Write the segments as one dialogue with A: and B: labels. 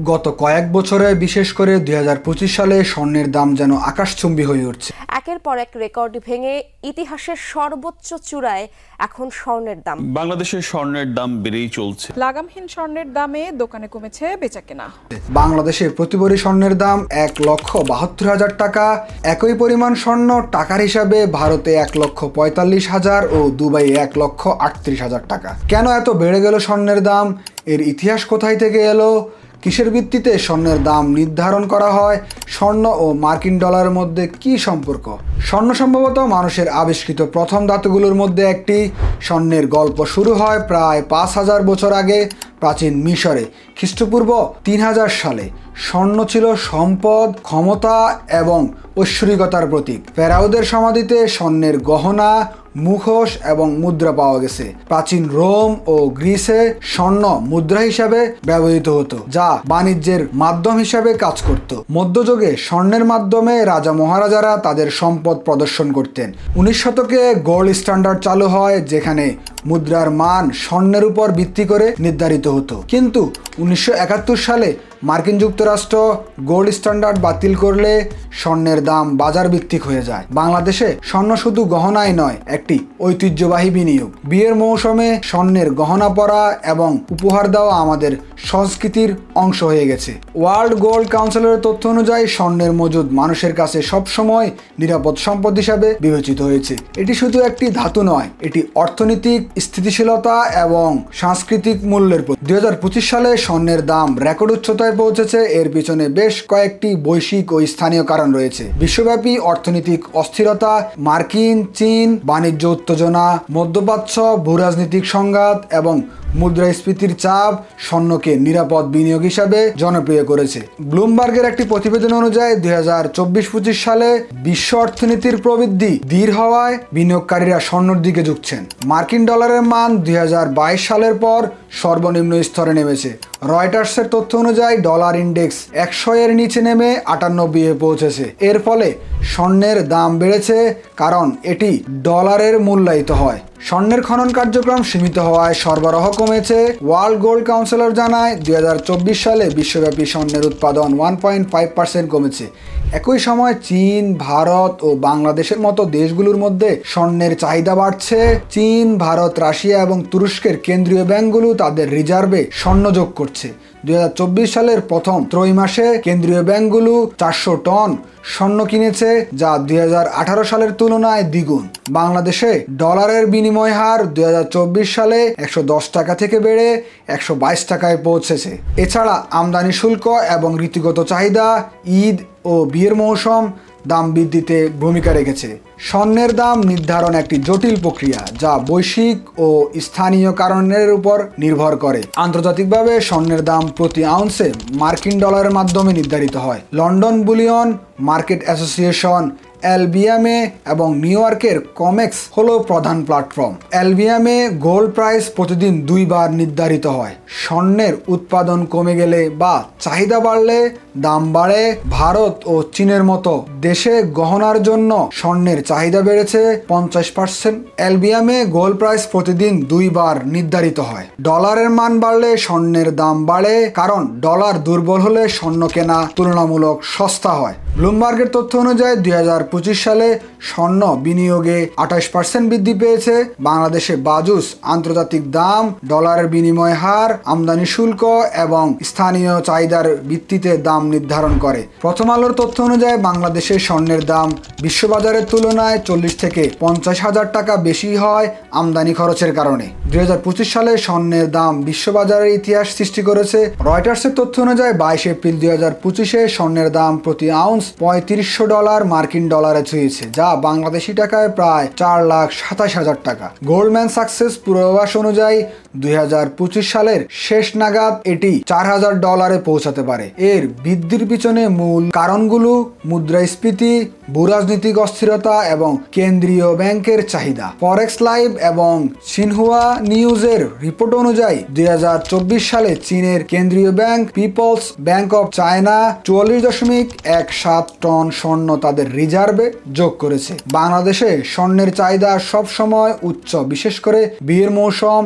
A: গত কয়েক বছরে বিশেষ করে ২০২৫ সালে স্বর্ণের দাম যেন আকাশচুম্বী হয়ে উঠছে।
B: একের পর এক রেকর্ড ভেঙে ইতিহাসের সর্বোচ্চ চূড়ায় এখন স্বর্ণের দাম।
C: বাংলাদেশের স্বর্ণের দাম বেড়েই চলছে।
D: লাগামহীন স্বর্ণের দামে দোকানে কমেছে বেচাকেনা।
A: বাংলাদেশে প্রতি ভরি স্বর্ণের দাম ১,৭২,০০০ টাকা। একই পরিমাণ স্বর্ণ টাকার হিসাবে ভারতে ১,৪৫,০০০ ও দুবাই ১,৩৮,০০০ টাকা। কেন এত বেড়ে গেল স্বর্ণের দাম? এর ইতিহাস কোথায় থেকে এলো? কিসের ভিত্তিতে স্বর্ণের দাম নির্ধারণ করা হয়? স্বর্ণ ও মার্কিন ডলারের মধ্যে কি সম্পর্ক? স্বর্ণ সম্ভবত মানুষের আবিষ্কৃত প্রথম ধাতুগুলোর মধ্যে একটি। স্বর্ণের গল্প শুরু হয় প্রায় ৫,০০০ বছর আগে প্রাচীন মিশরে, খ্রিস্টপূর্ব ৩,০০০ সালে। স্বর্ণ ছিল সম্পদ, ক্ষমতা এবং ঐশ্বরিকতার প্রতীক। ফেরাউদের সমাধিতে স্বর্ণের গহনা, মুখোশ এবং মুদ্রা পাওয়া গেছে। প্রাচীন রোম ও গ্রিসে স্বর্ণ মুদ্রা হিসাবে ব্যবহৃত হতো, যা বাণিজ্যের মাধ্যম হিসাবে কাজ করত। মধ্যযুগে স্বর্ণের মাধ্যমে রাজা মহারাজারা তাদের সম্পদ প্রদর্শন করতেন। ১৯ শতকে গোল্ড স্ট্যান্ডার্ড চালু হয়, যেখানে মুদ্রার মান স্বর্ণের উপর ভিত্তি করে নির্ধারিত হতো। কিন্তু ১৯৭১ সালে মার্কিন যুক্তরাষ্ট্র গোল্ড স্ট্যান্ডার্ড বাতিল করলে স্বর্ণের দাম বাজার ভিত্তিক হয়ে যায়। বাংলাদেশে স্বর্ণ শুধু গহনাই নয়, একটি ঐতিহ্যবাহী বিনিয়োগ। বিয়ের মৌসুমে স্বর্ণের গহনা পরা এবং উপহার দেওয়া আমাদের সংস্কৃতির অংশ হয়ে গেছে। ওয়ার্ল্ড গোল্ড কাউন্সিলের তথ্য অনুযায়ী স্বর্ণের মজুদ মানুষের কাছে সবসময় নিরাপদ সম্পদ হিসাবে বিবেচিত হয়েছে। এটি শুধু একটি ধাতু নয়, এটি অর্থনৈতিক স্থিতিশীলতা এবং সাংস্কৃতিক মূল্যের প্রতীক। ২০২৫ সালে স্বর্ণের দাম রেকর্ড উচ্চতায় পৌঁছেছে। এর পিছনে বেশ কয়েকটি বৈশ্বিক ও স্থানীয় কারণ রয়েছে। বিশ্বব্যাপী অর্থনৈতিক অস্থিরতা, মার্কিন চীন বাণিজ্য উত্তেজনা, মধ্যপ্রাচ্য ভূরাজনৈতিক সংঘাত এবং মুদ্রাস্ফীতির চাপ স্বর্ণকে নিরাপদ বিনিয়োগ হিসাবে জনপ্রিয় করেছে। ব্লুমবার্গের একটি প্রতিবেদন অনুযায়ী ২০২৪-২৫ সালে বিশ্ব অর্থনীতির প্রবৃদ্ধি ধীর হওয়ায় বিনিয়োগকারীরা স্বর্ণের দিকে ঝুঁকছেন। মার্কিন ডলারের মান ২০২২ সালের পর সর্বনিম্ন স্তরে নেমেছে। রয়টার্সের তথ্য অনুযায়ী ডলার ইন্ডেক্স ১০০ এর নিচে নেমে ৯৮ এ পৌঁছেছে। এর ফলে স্বর্ণের দাম বেড়েছে, কারণ এটি ডলারের মূল্যায়িত হয়। স্বর্ণের খনন কার্যক্রম সীমিত হওয়ায় সরবরাহ কমেছে। ওয়ার্ল্ড গোল্ড কাউন্সিল জানায় ২০২৪ সালে বিশ্বব্যাপী স্বর্ণের উৎপাদন 1.5% কমেছে। একই সময় চীন, ভারত ও বাংলাদেশের মতো দেশগুলোর মধ্যে স্বর্ণের চাহিদা বাড়ছে। চীন, ভারত, রাশিয়া এবং তুরস্কের কেন্দ্রীয় ব্যাংকগুলো তাদের রিজার্ভে স্বর্ণ যোগ করছে। ২০২৪ সালের প্রথম ত্রৈমাসে কেন্দ্রীয় ব্যাংকগুলো ৪০০ টন স্বর্ণ কিনেছে, যা ২০১৮ সালের তুলনায় দ্বিগুণ। বাংলাদেশে ডলারের বিনিময় হার ২০২৪ সালে ১১০ টাকা থেকে বেড়ে ১২২ টাকায় পৌঁছেছে। এছাড়া আমদানি শুল্ক এবং ঋতুগত চাহিদা, ঈদ ও বিয়ের মৌসুম দাম বৃদ্ধিতে ভূমিকা রেখেছে। স্বর্ণের দাম নির্ধারণ একটি জটিল প্রক্রিয়া, যা বৈশ্বিক ও স্থানীয় কারণের উপর নির্ভর করে। আন্তর্জাতিকভাবে স্বর্ণের দাম প্রতি আউন্সে মার্কিন ডলারের মাধ্যমে নির্ধারিত হয়। লন্ডন বুলিয়ন মার্কেট অ্যাসোসিয়েশন, এলবিএমএ এবং নিউ ইয়র্কের কমেক্স হলো প্রধান প্ল্যাটফর্ম। এলবিএমএ গোল্ড প্রাইস প্রতিদিন 2 বার নির্ধারিত হয়। স্বর্ণের উৎপাদন কমে গেলে বা চাহিদা বাড়লে দাম বাড়ে। ভারত ও চীনের মতো দেশে গহনার জন্য স্বর্ণের চাহিদা বেড়েছে 50%। এলবিএমএ গোল্ড প্রাইস প্রতিদিন 2 বার নির্ধারিত হয়। ডলারের মান বাড়লে স্বর্ণের দাম বাড়ে, কারণ ডলার দুর্বল হলে স্বর্ণ কেনা তুলনামূলক সস্তা হয়। ব্লুমবার্গের তথ্য অনুযায়ী ২০২৫ সালে স্বর্ণ বিনিয়োগে ২৮% বৃদ্ধি পেয়েছে। বাংলাদেশে বাজুস আন্তর্জাতিক দাম, ডলারের বিনিময় হার, আমদানি শুল্ক এবং স্থানীয় চাহিদার ভিত্তিতে দাম নির্ধারণ করে। প্রথম আলোর তথ্য অনুযায়ী বাংলাদেশের স্বর্ণের দাম বিশ্ববাজারের তুলনায় ৪০ থেকে ৫০ হাজার টাকা বেশি হয় আমদানি খরচের কারণে। ২০২৫ সালে স্বর্ণের দাম বিশ্ববাজারের ইতিহাস সৃষ্টি করেছে। রয়টার্সের তথ্য অনুযায়ী ২২ এপ্রিল ২০২৫-এ স্বর্ণের দাম প্রতি আউন্স $৩৫০০ মার্কিন ডলারে ছুঁয়েছে, যা বাংলাদেশি টাকায় প্রায় ৪,২৭,০০০ টাকা। গোল্ডম্যান সাকসেস পূর্বাভাস অনুযায়ী ২০২৫ সালের শেষ নাগাদ এটি $৪,০০০ পৌঁছাতে পারে। এর বৃদ্ধির পিছনে মূল কারণগুলো মুদ্রাস্ফীতি, ভূরাজনৈতিক অস্থিরতা এবং কেন্দ্রীয় ব্যাংকের চাহিদা। ফরেক্স লাইভ এবং সিনহুয়া নিউজের রিপোর্ট অনুযায়ী ২০২৪ সালে চীনের কেন্দ্রীয় bank People's bank of China ৪৪.১ 7 টন স্বর্ণ তাদের রিজার্ভে যোগ করেছে। বাংলাদেশে স্বর্ণের চাহিদা সবসময় উচ্চ, বিশেষ করে বিয়ের মৌসুম,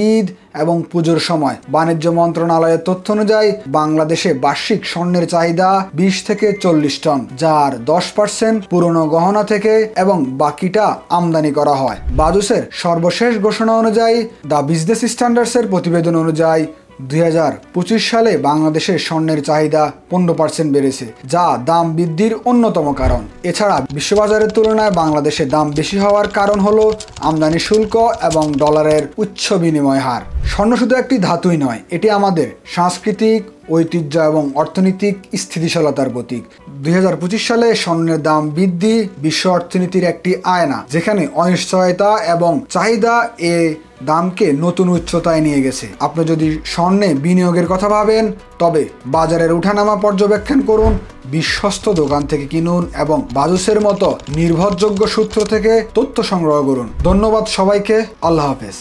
A: ঈদ এবং পুজোর সময়। বাণিজ্য মন্ত্রণালয়ের তথ্য অনুযায়ী বাংলাদেশে বার্ষিক স্বর্ণের চাহিদা 20 থেকে 40 টন, যার 10% পুরনো গহনা থেকে এবং বাকিটা আমদানি করা হয়। বাজুসের সর্বশেষ ঘোষণা অনুযায়ী দ্য বিজনেস স্ট্যান্ডার্ডসের প্রতিবেদন অনুযায়ী 2025 সালে বাংলাদেশের স্বর্ণের চাহিদা 15% বেড়েছে, যা দাম বৃদ্ধির অন্যতম কারণ। এছাড়া বিশ্ববাজারের তুলনায় বাংলাদেশে দাম বেশি হওয়ার কারণ হলো আমদানি শুল্ক এবং ডলারের উচ্চ বিনিময় হার। স্বর্ণ শুধু একটি ধাতুই নয়, এটি আমাদের সাংস্কৃতিক ঐতিহ্য এবং অর্থনৈতিক স্থিতিশীলতার প্রতীক। 2025 সালে স্বর্ণের দাম বৃদ্ধি বিশ্ব অর্থনীতির একটি আয়না, যেখানে অনিশ্চয়তা এবং চাহিদা দামকে নতুন উচ্চতায় নিয়ে গেছে। আপনি যদি স্বর্ণে বিনিয়োগের কথা ভাবেন, তবে বাজারের উঠানামা পর্যবেক্ষণ করুন, বিশ্বস্ত দোকান থেকে কিনুন এবং বাজুসের মতো নির্ভরযোগ্য সূত্র থেকে তথ্য সংগ্রহ করুন। ধন্যবাদ সবাইকে। আল্লাহ হাফেজ।